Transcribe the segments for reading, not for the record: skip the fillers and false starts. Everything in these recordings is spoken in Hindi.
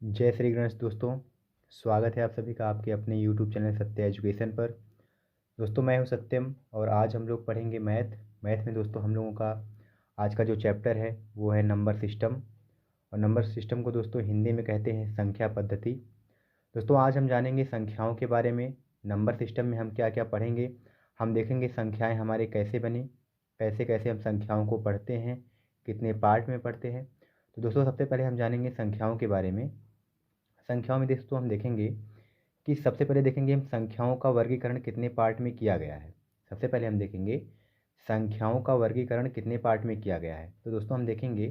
जय श्री गणेश दोस्तों। स्वागत है आप सभी का आपके अपने यूट्यूब चैनल सत्य एजुकेशन पर। दोस्तों मैं हूं सत्यम और आज हम लोग पढ़ेंगे मैथ में दोस्तों हम लोगों का आज का जो चैप्टर है वो है नंबर सिस्टम। और नंबर सिस्टम को दोस्तों हिंदी में कहते हैं संख्या पद्धति। दोस्तों आज हम जानेंगे संख्याओं के बारे में। नंबर सिस्टम में हम क्या क्या पढ़ेंगे, हम देखेंगे संख्याएँ हमारे कैसे बनी, कैसे कैसे हम संख्याओं को पढ़ते हैं, कितने पार्ट में पढ़ते हैं। तो दोस्तों सबसे पहले हम जानेंगे संख्याओं के बारे में। संख्याओं में दोस्तों हम देखेंगे कि सबसे पहले देखेंगे हम संख्याओं का वर्गीकरण कितने पार्ट में किया गया है। सबसे पहले हम देखेंगे संख्याओं का वर्गीकरण कितने पार्ट में किया गया है। तो दोस्तों हम देखेंगे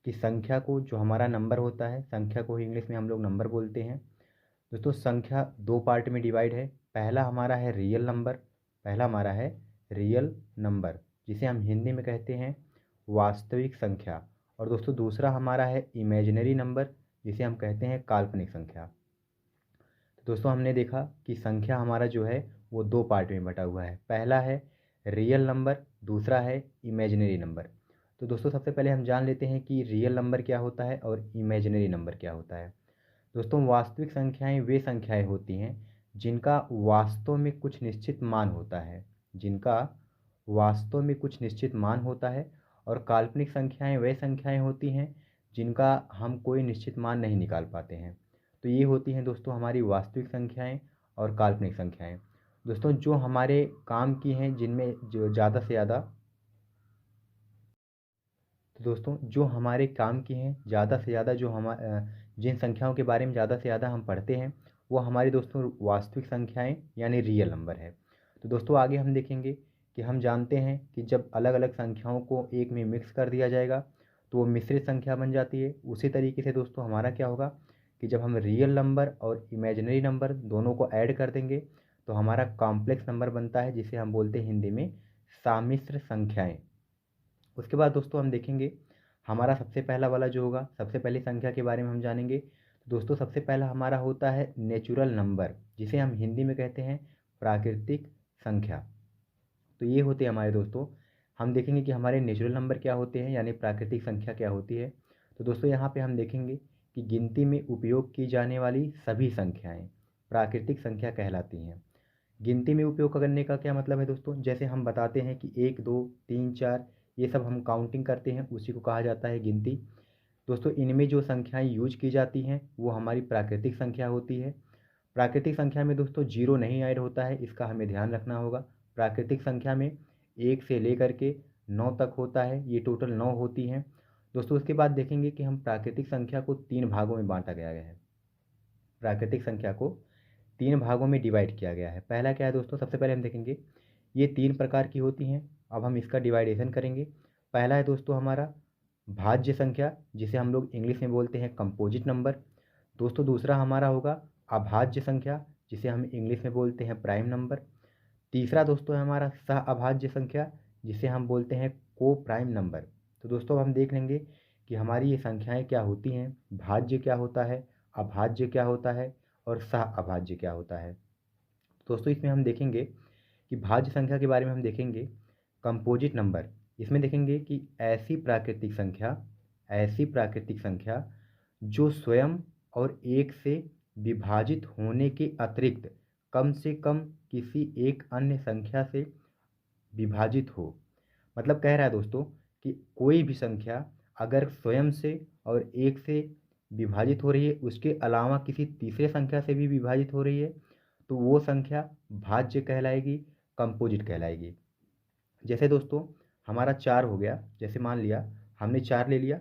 कि संख्या को, जो हमारा नंबर होता है, संख्या को ही इंग्लिश में हम लोग नंबर बोलते हैं। दोस्तों संख्या दो पार्ट में डिवाइड है। पहला हमारा है रियल नंबर, जिसे हम हिंदी में कहते हैं वास्तविक संख्या। और दोस्तों दूसरा हमारा है इमेजिनरी नंबर, जिसे हम कहते हैं काल्पनिक संख्या। तो दोस्तों हमने देखा कि संख्या हमारा जो है वो दो पार्ट में बटा हुआ है। पहला है रियल नंबर, दूसरा है इमेजिनरी नंबर। तो दोस्तों सबसे पहले हम जान लेते हैं कि रियल नंबर क्या होता है और इमेजिनरी नंबर क्या होता है। दोस्तों वास्तविक संख्याएं वे संख्याएं होती हैं जिनका वास्तव में कुछ निश्चित मान होता है, और काल्पनिक संख्याएं वे संख्याएं होती हैं जिनका हम कोई निश्चित मान नहीं निकाल पाते हैं। तो ये होती हैं दोस्तों हमारी वास्तविक संख्याएं और काल्पनिक संख्याएं। दोस्तों जो हमारे काम की हैं, जिनमें जो ज़्यादा से ज़्यादा तो दोस्तों जो हमारे काम की हैं ज़्यादा से ज़्यादा, जिन संख्याओं के बारे में ज़्यादा से ज़्यादा हम पढ़ते हैं वो हमारी दोस्तों वास्तविक संख्याएं यानी रियल नंबर है। तो दोस्तों आगे हम देखेंगे कि हम जानते हैं कि जब अलग अलग संख्याओं को एक में मिक्स कर दिया जाएगा तो वो मिश्रित संख्या बन जाती है। उसी तरीके से दोस्तों हमारा क्या होगा कि जब हम रियल नंबर और इमेजिनरी नंबर दोनों को ऐड कर देंगे तो हमारा कॉम्प्लेक्स नंबर बनता है, जिसे हम बोलते हैं हिंदी में सामिश्र संख्याएँ। उसके बाद दोस्तों हम देखेंगे हमारा सबसे पहला वाला जो होगा, सबसे पहली संख्या के बारे में हम जानेंगे। तो दोस्तों सबसे पहला हमारा होता है नेचुरल नंबर, जिसे हम हिंदी में कहते हैं प्राकृतिक संख्या। तो ये होते हैं हमारे दोस्तों, हम देखेंगे कि हमारे नेचुरल नंबर क्या होते हैं यानी प्राकृतिक संख्या क्या होती है। तो दोस्तों यहाँ पे हम देखेंगे कि गिनती में उपयोग की जाने वाली सभी संख्याएँ प्राकृतिक संख्या कहलाती हैं। गिनती में उपयोग करने का क्या मतलब है दोस्तों, जैसे हम बताते हैं कि 1 2 3 4 ये सब हम काउंटिंग करते हैं, उसी को कहा जाता है गिनती। दोस्तों इनमें जो संख्याएं यूज की जाती हैं वो हमारी प्राकृतिक संख्या होती है। प्राकृतिक संख्या में दोस्तों जीरो नहीं ऐड होता है, इसका हमें ध्यान रखना होगा। प्राकृतिक संख्या में 1 से लेकर के 9 तक होता है, ये टोटल 9 होती हैं। दोस्तों उसके बाद देखेंगे कि हम प्राकृतिक संख्या को 3 भागों में बांटा गया है। प्राकृतिक संख्या को 3 भागों में डिवाइड किया गया है। पहला क्या है दोस्तों, सबसे पहले हम देखेंगे ये 3 प्रकार की होती हैं। अब हम इसका डिवाइडेशन करेंगे। पहला है दोस्तों हमारा भाज्य संख्या, जिसे हम लोग इंग्लिश में बोलते हैं कंपोजिट नंबर। दोस्तों दूसरा हमारा होगा अभाज्य संख्या, जिसे हम इंग्लिश में बोलते हैं प्राइम नंबर। तीसरा दोस्तों है हमारा सह अभाज्य संख्या, जिसे हम बोलते हैं को प्राइम नंबर। तो दोस्तों हम देख लेंगे कि हमारी ये संख्याएं क्या होती हैं, भाज्य क्या होता है, अभाज्य क्या होता है और सह अभाज्य क्या होता है। दोस्तों इसमें हम देखेंगे कि भाज्य संख्या के बारे में हम देखेंगे कंपोजिट नंबर। इसमें देखेंगे कि ऐसी प्राकृतिक संख्या जो स्वयं और एक से विभाजित होने के अतिरिक्त कम से कम किसी एक अन्य संख्या से विभाजित हो। मतलब कह रहा है दोस्तों कि कोई भी संख्या अगर स्वयं से और एक से विभाजित हो रही है, उसके अलावा किसी तीसरे संख्या से भी विभाजित हो रही है, तो वो संख्या भाज्य कहलाएगी, कंपोजिट कहलाएगी। जैसे दोस्तों हमारा 4 हो गया, जैसे मान लिया हमने 4 ले लिया।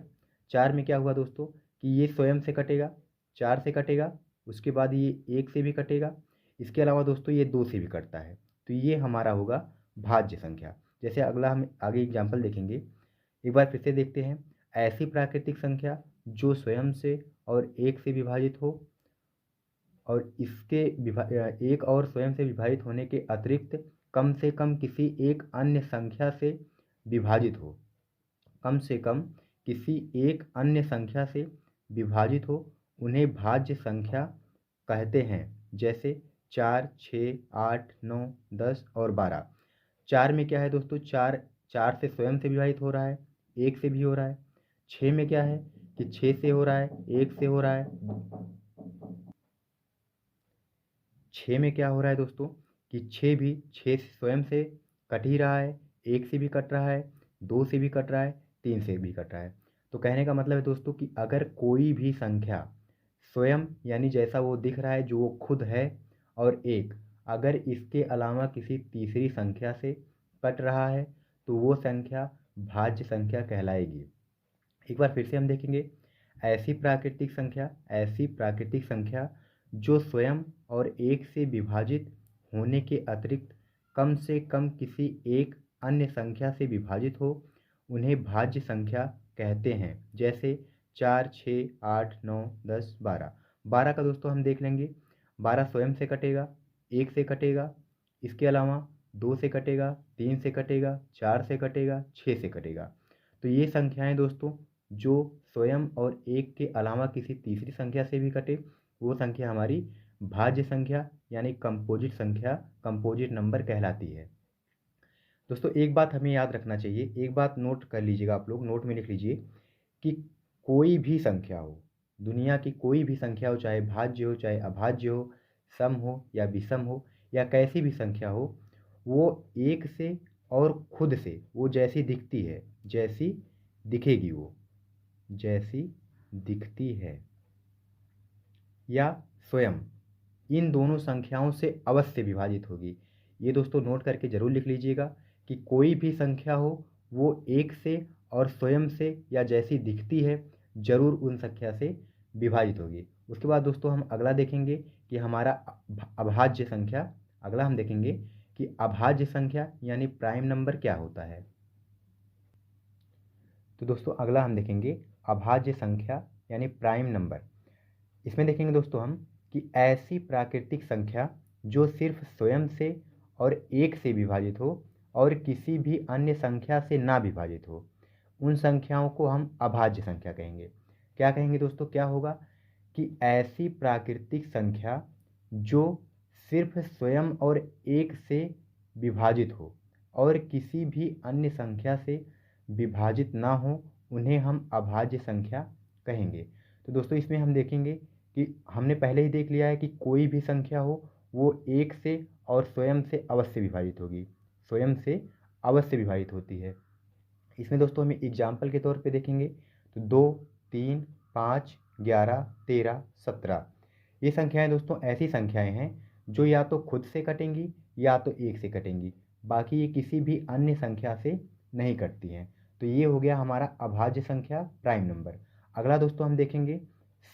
4 में क्या हुआ दोस्तों कि ये स्वयं से कटेगा, 4 से कटेगा, उसके बाद ये 1 से भी कटेगा, इसके अलावा दोस्तों ये 2 से भी कटता है। तो ये हमारा होगा भाज्य संख्या। जैसे अगला हम आगे एग्जाम्पल देखेंगे, एक बार फिर से देखते हैं। ऐसी प्राकृतिक संख्या जो स्वयं से और एक से विभाजित हो और इसके एक और स्वयं से विभाजित होने के अतिरिक्त कम से कम किसी एक अन्य संख्या से विभाजित हो, कम से कम किसी एक अन्य संख्या से विभाजित हो, उन्हें भाज्य संख्या कहते हैं। जैसे 4 6 8 9 10 और 12। 4 में क्या है दोस्तों, 4 से स्वयं से विभाजित हो रहा है, 1 से भी हो रहा है। 6 में क्या है कि 6 से हो रहा है, 1 से हो रहा है, 6 में क्या हो रहा है दोस्तों कि 6 भी 6 स्वयं से कट ही रहा है, 1 से भी कट रहा है, 2 से भी कट रहा है, 3 से भी कट रहा है। तो कहने का मतलब है दोस्तों कि अगर कोई भी संख्या स्वयं यानी जैसा वो दिख रहा है जो वो खुद है और एक अगर इसके अलावा किसी तीसरी संख्या से कट रहा है तो वो संख्या भाज्य संख्या कहलाएगी। एक बार फिर से हम देखेंगे, ऐसी प्राकृतिक संख्या जो स्वयं और एक से विभाजित होने के अतिरिक्त कम से कम किसी एक अन्य संख्या से विभाजित हो उन्हें भाज्य संख्या कहते हैं। जैसे 4, 6, 8, 9, 10, 12। 12 का दोस्तों हम देख लेंगे, 12 स्वयं से कटेगा, 1 से कटेगा, इसके अलावा 2 से कटेगा, 3 से कटेगा, 4 से कटेगा, 6 से कटेगा। तो ये संख्याएं दोस्तों जो स्वयं और एक के अलावा किसी तीसरी संख्या से भी कटे वो संख्या हमारी भाज्य संख्या यानी कंपोजिट संख्या, कंपोजिट नंबर कहलाती है। दोस्तों एक बात हमें याद रखना चाहिए, एक बात नोट कर लीजिएगा, आप लोग नोट में लिख लीजिए कि कोई भी संख्या हो, दुनिया की कोई भी संख्या हो, चाहे भाज्य हो चाहे अभाज्य हो, सम हो या विषम हो या कैसी भी संख्या हो, वो एक से और खुद से वो जैसी दिखती है, जैसी दिखेगी, वो जैसी दिखती है या स्वयं इन दोनों संख्याओं से अवश्य विभाजित होगी। ये दोस्तों नोट करके जरूर लिख लीजिएगा कि कोई भी संख्या हो वो एक से और स्वयं से या जैसी दिखती है जरूर उन संख्या से विभाजित होगी। उसके बाद दोस्तों हम अगला देखेंगे कि हमारा अभाज्य संख्या, अगला हम देखेंगे कि अभाज्य संख्या यानी प्राइम नंबर क्या होता है। तो दोस्तों अगला हम देखेंगे अभाज्य संख्या यानी प्राइम नंबर। इसमें देखेंगे दोस्तों हम कि ऐसी प्राकृतिक संख्या जो सिर्फ स्वयं से और एक से विभाजित हो और किसी भी अन्य संख्या से ना विभाजित हो उन संख्याओं को हम अभाज्य संख्या कहेंगे। क्या कहेंगे दोस्तों, क्या होगा कि ऐसी प्राकृतिक संख्या जो सिर्फ स्वयं और एक से विभाजित हो और किसी भी अन्य संख्या से विभाजित ना हो उन्हें हम अभाज्य संख्या कहेंगे। तो दोस्तों इसमें हम देखेंगे कि हमने पहले ही देख लिया है कि कोई भी संख्या हो वो एक से और स्वयं से अवश्य विभाजित होगी, स्वयं से अवश्य विभाजित होती है। इसमें दोस्तों हमें एग्जाम्पल के तौर पे देखेंगे तो 2, 3, 5, 11, 13, 17 ये संख्याएं दोस्तों ऐसी संख्याएं हैं जो या तो खुद से कटेंगी या तो एक से कटेंगी, बाकी ये किसी भी अन्य संख्या से नहीं कटती हैं। तो ये हो गया हमारा अभाज्य संख्या प्राइम नंबर। अगला दोस्तों हम देखेंगे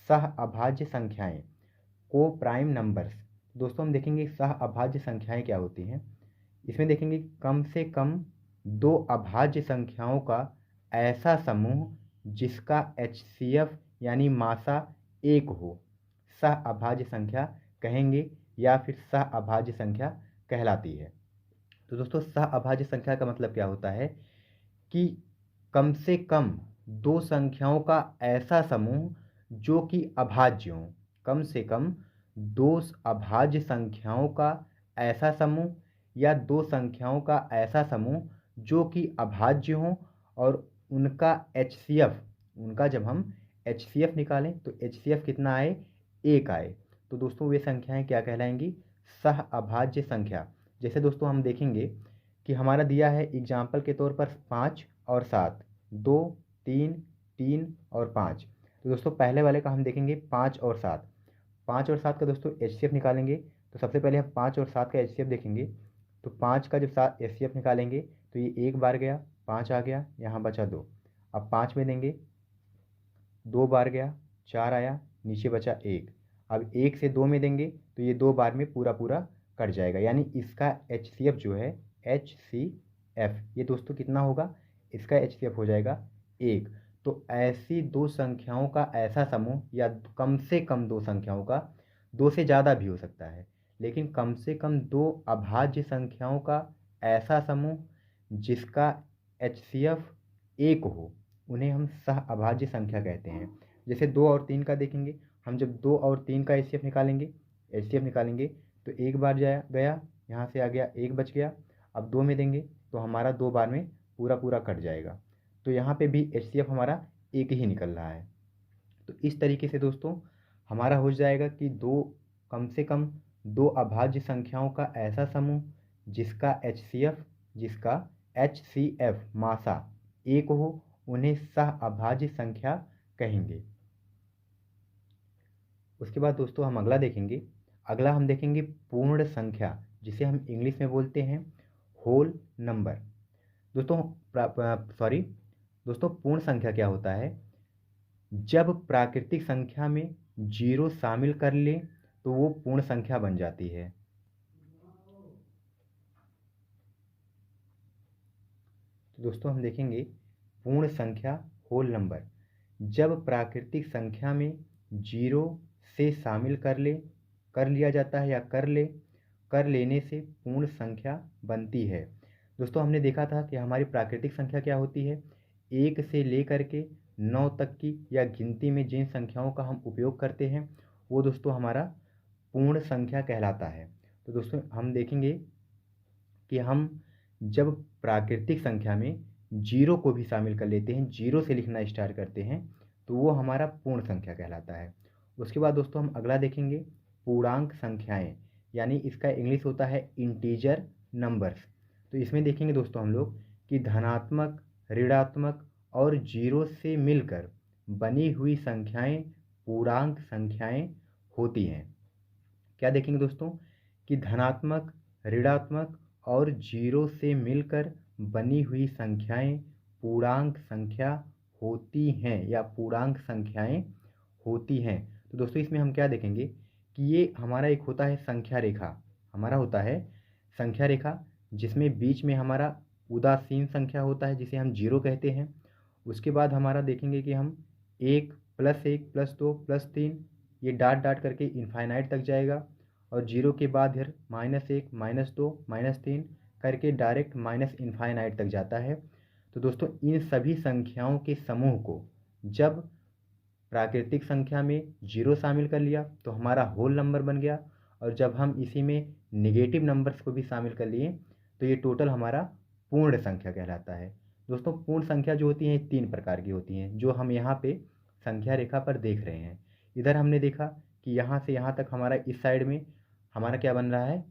सह अभाज्य संख्याएं, को प्राइम नंबर्स। दोस्तों हम देखेंगे सह अभाज्य संख्याएं क्या होती हैं। इसमें देखेंगे कम से कम दो अभाज्य संख्याओं का ऐसा समूह जिसका HCF यानी मासा 1 हो सह अभाज्य संख्या कहेंगे या फिर सह अभाज्य संख्या कहलाती है। तो दोस्तों सह अभाज्य संख्या का मतलब क्या होता है कि कम से कम दो संख्याओं का ऐसा समूह जो कि अभाज्य हो, कम से कम दो अभाज्य संख्याओं का ऐसा समूह या दो संख्याओं का ऐसा समूह जो कि अभाज्य हो और उनका HCF, उनका जब हम HCF निकालें तो HCF कितना आए, 1 आए, तो दोस्तों वे संख्याएं क्या कहलाएंगी, सह अभाज्य संख्या। जैसे दोस्तों हम देखेंगे कि हमारा दिया है एग्जाम्पल के तौर पर 5 और 7, 2, 3, 3 और 5। तो दोस्तों पहले वाले का हम देखेंगे 5 और 7, 5 और 7 का दोस्तों HCF निकालेंगे। तो सबसे पहले हम 5 और 7 का HCF देखेंगे। तो 5 का जब 7 HCF निकालेंगे तो ये एक बार गया, 5 आ गया, यहाँ बचा 2। अब 5 में देंगे, 2 बार गया, 4 आया, नीचे बचा 1। अब 1 से 2 में देंगे तो ये 2 बार में पूरा पूरा कट जाएगा, यानी इसका HCF जो है HCF ये दोस्तों कितना होगा, इसका HCF हो जाएगा 1। तो ऐसी दो संख्याओं का ऐसा समूह या कम से कम दो संख्याओं का, दो से ज़्यादा भी हो सकता है लेकिन कम से कम दो अभाज्य संख्याओं का ऐसा समूह जिसका HCF 1 हो उन्हें हम सह अभाज्य संख्या कहते हैं। जैसे 2 और 3 का देखेंगे, हम जब 2 और 3 का HCF निकालेंगे तो एक बार जाया गया, यहाँ से आ गया, 1 बच गया। अब 2 में देंगे तो हमारा 2 बार में पूरा पूरा कट जाएगा, तो यहाँ पे भी HCF हमारा 1 ही निकल रहा है। तो इस तरीके से दोस्तों हमारा हो जाएगा कि कम से कम दो अभाज्य संख्याओं का ऐसा समूह जिसका HCF मासा 1 हो, उन्हें सह अभाज्य संख्या कहेंगे। उसके बाद दोस्तों हम अगला देखेंगे पूर्ण संख्या, जिसे हम इंग्लिश में बोलते हैं होल नंबर। दोस्तों पूर्ण संख्या क्या होता है? जब प्राकृतिक संख्या में 0 शामिल कर ले तो वो पूर्ण संख्या बन जाती है। तो दोस्तों हम देखेंगे पूर्ण संख्या होल नंबर, जब प्राकृतिक संख्या में 0 से शामिल कर लिया जाता है या कर लेने से पूर्ण संख्या बनती है। दोस्तों हमने देखा था कि हमारी प्राकृतिक संख्या क्या होती है, 1 से लेकर के 9 तक की या गिनती में जिन संख्याओं का हम उपयोग करते हैं वो दोस्तों हमारा पूर्ण संख्या कहलाता है। तो दोस्तों हम देखेंगे कि हम जब प्राकृतिक संख्या में 0 को भी शामिल कर लेते हैं, 0 से लिखना स्टार्ट करते हैं, तो वो हमारा पूर्ण संख्या कहलाता है। उसके बाद दोस्तों हम अगला देखेंगे पूर्णांक संख्याएं, यानी इसका इंग्लिश होता है इंटीजर नंबर्स। तो इसमें देखेंगे दोस्तों हम लोग कि धनात्मक, ऋणात्मक और 0 से मिलकर बनी हुई संख्याएं पूर्णांक संख्याएं होती हैं। क्या देखेंगे दोस्तों कि धनात्मक, ऋणात्मक और 0 से मिलकर बनी हुई संख्याएं पूर्णांक संख्या होती हैं या पूर्णांक संख्याएं होती हैं। तो दोस्तों इसमें हम क्या देखेंगे कि ये हमारा एक होता है संख्या रेखा, जिसमें बीच में हमारा उदासीन संख्या होता है जिसे हम 0 कहते हैं। उसके बाद हमारा देखेंगे कि हम 1 + 1 + 2 + 3 ये डाट करके इनफाइनाइट तक जाएगा, और 0 के बाद फिर -1 -2 -3 करके डायरेक्ट इनफाइनाइट तक जाता है। तो दोस्तों इन सभी संख्याओं के समूह को जब प्राकृतिक संख्या में 0 शामिल कर लिया तो हमारा होल नंबर बन गया, और जब हम इसी में निगेटिव नंबर्स को भी शामिल कर लिए तो ये टोटल हमारा पूर्ण संख्या कहलाता है। दोस्तों पूर्ण संख्या जो होती हैं 3 प्रकार की होती हैं, जो हम यहाँ पे संख्या रेखा पर देख रहे हैं। इधर हमने देखा कि यहाँ से यहाँ तक हमारा इस साइड में हमारा क्या बन रहा है,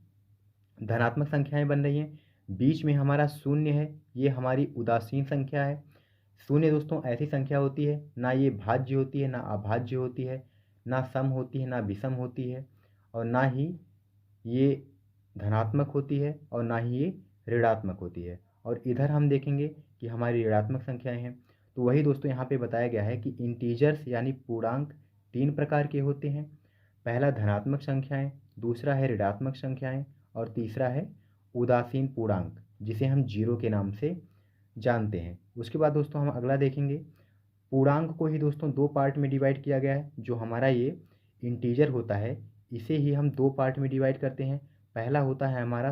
धनात्मक संख्याएं बन रही हैं। बीच में हमारा शून्य है, ये हमारी उदासीन संख्या है। शून्य दोस्तों ऐसी संख्या होती है ना ये भाज्य होती है ना अभाज्य होती है, ना सम होती है ना विषम होती है, और ना ही ये धनात्मक होती है और ना ही ये ऋणात्मक होती है। और इधर हम देखेंगे कि हमारी ऋणात्मक संख्याएं हैं। तो वही दोस्तों यहाँ पे बताया गया है कि इंटीजर्स यानी पूर्णांक 3 प्रकार के होते हैं। पहला धनात्मक संख्याएं, दूसरा है ऋणात्मक संख्याएं, और तीसरा है उदासीन पूर्णांक जिसे हम 0 के नाम से जानते हैं। उसके बाद दोस्तों हम अगला देखेंगे पूर्णांक को ही दोस्तों 2 पार्ट में डिवाइड किया गया है। जो हमारा ये इंटीजर होता है इसे ही हम 2 पार्ट में डिवाइड करते हैं। पहला होता है हमारा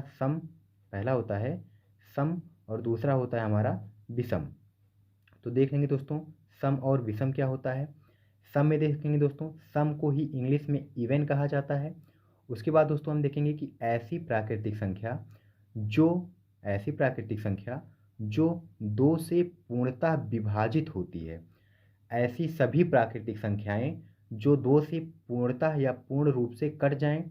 सम और दूसरा होता है हमारा विषम। तो देख लेंगे दोस्तों सम और विषम क्या होता है। सम में देखेंगे दोस्तों, सम को ही इंग्लिश में इवन कहा जाता है। उसके बाद दोस्तों हम देखेंगे कि ऐसी प्राकृतिक संख्या जो 2 से पूर्णतः विभाजित होती है, ऐसी सभी प्राकृतिक संख्याएं जो 2 से पूर्णतः या पूर्ण रूप से कट जाएं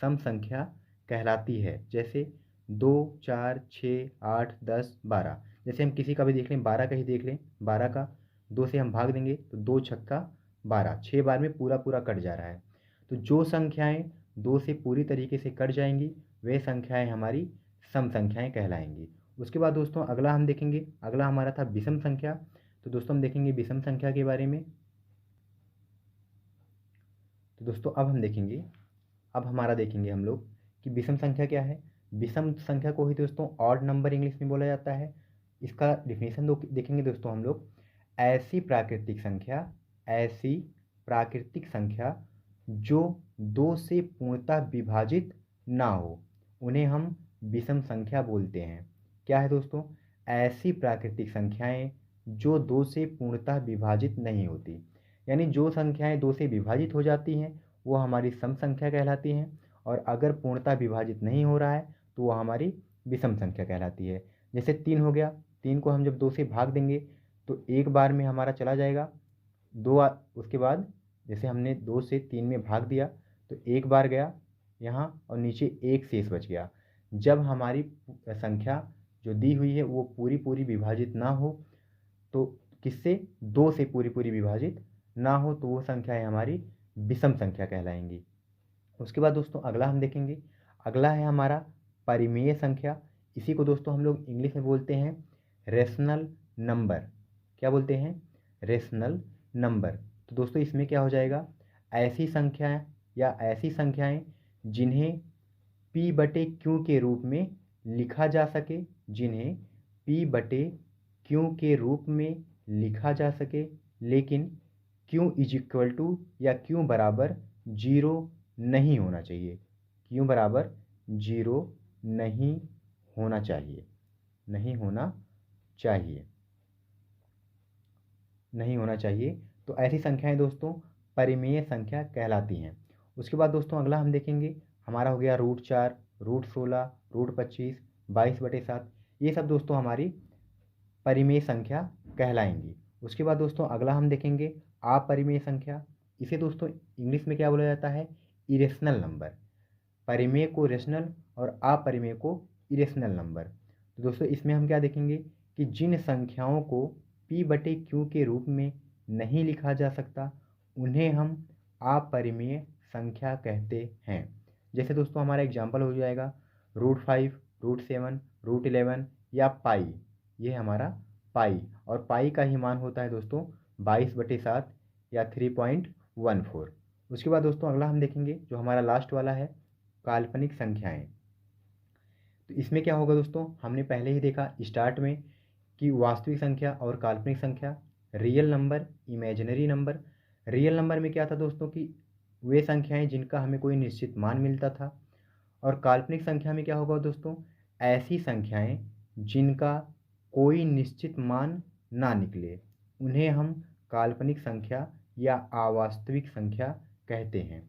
सम संख्या कहलाती है। जैसे 2, 4, 6, 8, 10, 12। जैसे हम किसी का भी देख लें, 12 का ही देख लें, 12 का 2 से हम भाग देंगे तो 2 छक्का 12, 6 बार में पूरा कट जा रहा है। तो जो संख्याएं 2 से पूरी तरीके से कट जाएंगी वे संख्याएं हमारी सम संख्याएं कहलाएंगी। उसके बाद दोस्तों अगला हम देखेंगे, अगला हमारा था विषम संख्या। तो दोस्तों हम देखेंगे विषम संख्या के बारे में। तो दोस्तों अब हमारा देखेंगे हम लोग कि विषम संख्या क्या है। विषम संख्या को ही दोस्तों ऑड नंबर इंग्लिश में बोला जाता है। इसका डिफिनेशन देखेंगे दोस्तों हम लोग, ऐसी प्राकृतिक संख्या जो 2 से पूर्णतः विभाजित ना हो उन्हें हम विषम संख्या बोलते हैं। क्या है दोस्तों, ऐसी प्राकृतिक संख्याएं जो 2 से पूर्णतः विभाजित नहीं होती, यानी जो संख्याएं 2 से विभाजित हो जाती हैं वो हमारी सम संख्या कहलाती हैं, और अगर पूर्णतः विभाजित नहीं हो रहा है तो वो हमारी विषम संख्या कहलाती है। जैसे 3 हो गया, 3 को हम जब 2 से भाग देंगे तो एक बार में हमारा चला जाएगा 2। उसके बाद जैसे हमने 2 से 3 में भाग दिया तो एक बार गया, यहाँ और नीचे एक शेष बच गया। जब हमारी संख्या जो दी हुई है वो पूरी पूरी विभाजित ना हो, तो किससे, 2 से पूरी पूरी विभाजित ना हो, तो वो संख्याएं हमारी विषम संख्या कहलाएंगी। उसके बाद दोस्तों अगला हम देखेंगे, अगला है हमारा परिमेय संख्या। इसी को दोस्तों हम लोग इंग्लिश में बोलते हैं रेशनल नंबर। क्या बोलते हैं? Rational number. तो दोस्तों इसमें क्या हो जाएगा, ऐसी संख्याएं या ऐसी संख्याएं जिन्हें p बटे q के रूप में लिखा जा सके, जिन्हें p बटे q के रूप में लिखा जा सके, लेकिन q इज इक्वल टू या q बराबर 0 नहीं होना चाहिए। q बराबर 0 नहीं होना चाहिए, नहीं होना चाहिए, नहीं होना चाहिए। तो ऐसी संख्याएं दोस्तों परिमेय संख्या कहलाती हैं। उसके बाद दोस्तों अगला हम देखेंगे, हमारा हो गया √4, √16, √25, 22/7। ये सब दोस्तों हमारी परिमेय संख्या कहलाएंगी। उसके बाद दोस्तों अगला हम देखेंगे अपरिमेय संख्या। इसे दोस्तों इंग्लिश में क्या बोला जाता है? Irrational number. परिमेय को रेशनल और अपरिमेय को इरेशनल नंबर। तो दोस्तों इसमें हम क्या देखेंगे कि जिन संख्याओं को p बटे q के रूप में नहीं लिखा जा सकता उन्हें हम अपरिमेय संख्या कहते हैं। जैसे दोस्तों हमारा एग्जाम्पल हो जाएगा √5, √7, √11 या पाई। ये हमारा पाई, और पाई का ही मान होता है दोस्तों 22/7 या 3.14। उसके बाद दोस्तों अगला हम देखेंगे जो हमारा लास्ट वाला है काल्पनिक संख्याएं। तो इसमें क्या होगा दोस्तों, हमने पहले ही देखा स्टार्ट में कि वास्तविक संख्या और काल्पनिक संख्या, real number, imaginary number. Real number में क्या था दोस्तों कि वे संख्याएं जिनका हमें कोई निश्चित मान मिलता था, और काल्पनिक संख्या में क्या होगा दोस्तों, ऐसी संख्याएं जिनका कोई निश्चित मान ना निकले, उन्हें हम काल्पनिक संख्या या अवास्तविक संख्या कहते हैं।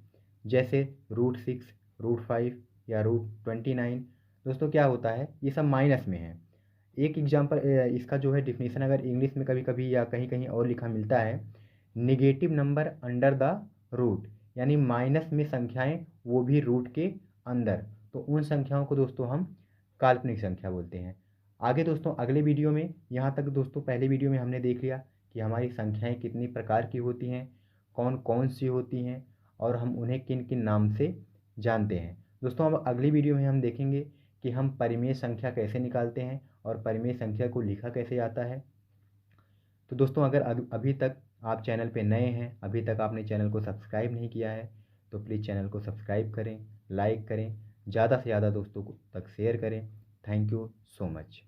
जैसे √6, √5 या √29। दोस्तों क्या होता है, ये सब माइनस में है। एक एग्जांपल इसका जो है डिफिनीशन अगर इंग्लिश में कभी कभी या कहीं कहीं और लिखा मिलता है, negative number under the root, यानी माइनस में संख्याएं वो भी रूट के अंदर, तो उन संख्याओं को दोस्तों हम काल्पनिक संख्या बोलते हैं। आगे दोस्तों अगले वीडियो में, यहाँ तक दोस्तों पहले वीडियो में हमने देख लिया कि हमारी संख्याएं कितनी प्रकार की होती हैं, कौन कौन सी होती हैं, और हम उन्हें किन किन नाम से जानते हैं। दोस्तों अब अगली वीडियो में हम देखेंगे कि हम परिमेय संख्या कैसे निकालते हैं और परिमेय संख्या को लिखा कैसे जाता है। तो दोस्तों अगर अभी तक आप चैनल पे नए हैं, अभी तक आपने चैनल को सब्सक्राइब नहीं किया है, तो प्लीज़ चैनल को सब्सक्राइब करें, लाइक करें, ज़्यादा से ज़्यादा दोस्तों को तक शेयर करें। Thank you so much.